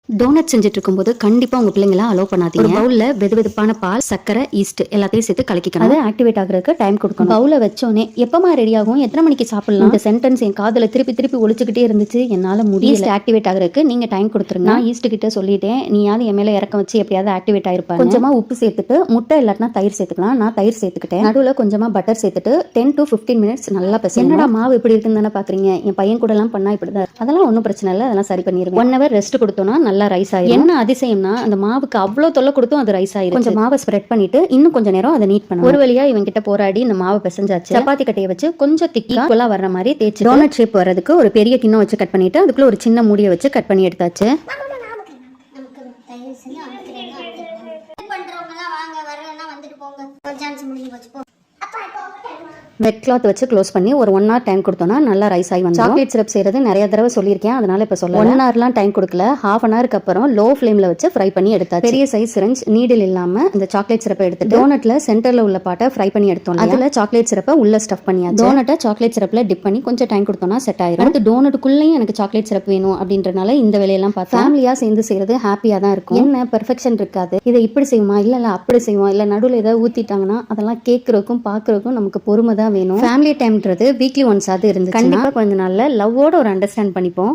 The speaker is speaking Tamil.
டோனட் செஞ்சுட்டு இருக்கும்போது கண்டிப்பா உங்க பிள்ளைங்கள அலோவ் பண்ணாதீங்க. ஒரு பவுல்ல வெதுவெதுப்பான பால், சக்கரை, ஈஸ்ட் எல்லாத்தையும் சேர்த்து கலக்கிக்கணும். அதை ஆக்டிவேட் ஆகுறதுக்கு டைம் கொடுக்கணும். பவுல வச்சோனே எப்பமா ரெடி ஆகும், எத்தனை மணிக்கு சாப்பிடலாம், இந்த சென்டென்ஸ் என் காதுல திருப்பி திருப்பி ஒழிச்சுக்கிட்டே இருந்துச்சு. என்னால முடியல. ஆக்டிவேட் ஆகுறதுக்கு நீங்க டைம் கொடுத்துருங்க. நான் ஈஸ்ட் கிட்ட சொல்லிட்டேன், நீயாவது என் மேல இறக்கம் வச்சு எப்படியாவது ஆக்டிவேட் ஆயிருப்பாங்க. கொஞ்சமா உப்பு சேர்த்துட்டு முட்டை இல்லாட்டினா தயிர் சேர்த்துக்கலாம். நான் தயிர் சேர்த்துக்கிட்டேன். நடுவுல கொஞ்சமா பட்டர் சேர்த்துட்டு 10 to 15 மினிட்ஸ் நல்லா பேச. என்னடா மாவு இப்படி இருக்குன்னு தானே பாக்குறீங்க, என் பையன் கூட எல்லாம் பண்ணா இப்படிதான். அதெல்லாம் ஒன்றும் பிரச்சனை இல்லை, அதெல்லாம் சரி பண்ணிடுவேன். 1 hour ரெஸ்ட் கொடுத்தோம்னா நல்லா ரைஸ் ஆயிடும். என்ன அதிசயம்னா அந்த மாவுக்கு அவ்வளோ தொல்லை கொடுத்தும் அது ரைஸ் ஆயிடும். கொஞ்சம் மாவை ஸ்ப்ரெட் பண்ணிட்டு இன்னும் கொஞ்சம் நேரம் அதை நீட் பண்ணணும். ஒரு வழியா இவங்க கிட்ட போராடி இந்த மாவை பிசைஞ்சாச்சு. சப்பாத்தி கட்டையை வச்சு கொஞ்சம் திக்கா வர்ற மாதிரி தேய்ச்சி டோனட் ஷேப் வரதுக்கு ஒரு பெரிய கிண்ணம் வச்சு கட் பண்ணிட்டு அதுக்குள்ள ஒரு சின்ன மூடியை வச்சு கட் பண்ணி எடுத்தாச்சு. வெட் கிளாத் வச்சு க்ளோஸ் பண்ணி ஒரு 1 hour டைம் கொடுத்தோம்னா நல்லா ரைஸ் ஆகி வந்து. சாக்லேட் சிரப் செய்யறது நிறைய தடவை சொல்லியிருக்கேன், அதனால இப்போ சொல்ல 1 hourலாம் டைம் கொடுக்கல. ½ an hourக்கு அப்புறம் லோ ஃப்ளேம்ல வச்சு ஃப்ரை பண்ணி எடுத்தா. பெரிய சைஸ் சிரஞ்ச் நீடில் இல்லாம இந்த சாக்லேட் சிரப்பை எடுத்து டோனட்ல சென்டர்ல உள்ள பாட்டை ஃப்ரை பண்ணி எடுத்தோம். அதுல சாக்லேட் சிரப்பை உள்ள ஸ்டஃப் பண்ணியாச்சு. டோனட்டை சாக்லேட் சிரப்ல டிப் பண்ணி கொஞ்சம் டைம் கொடுத்தோம்னா செட் ஆயிடும். அடுத்து டோனட்டுக்குள்ளேயும் எனக்கு சாக்லேட் சிரப் வேணும் அப்படின்றனால இந்த வேலையெல்லாம் பார்த்து ஃபேமிலியா சேர்ந்து செய்யறது ஹாப்பியா தான் இருக்கும். என்ன பெர்ஃபெக்ஷன் இருக்காது. இதை இப்படி செய்வோமா, இல்ல அப்படி செய்வோம், இல்ல நடுவில் ஏதாவது ஊத்திட்டாங்கன்னா அதெல்லாம் கேட்கறதுக்கும் பாக்குறதுக்கும் நமக்கு பொறுமை தான் வேணும். ஃபேமிலி டைம்ன்றது வீக்லி ஒன்ஸ் ஆகுது இருந்துச்சு. கண்டிப்பா கொஞ்ச நாள்ல லவ்வோட ஒரு அண்டர்ஸ்டாண்ட் பண்ணிப்போம்.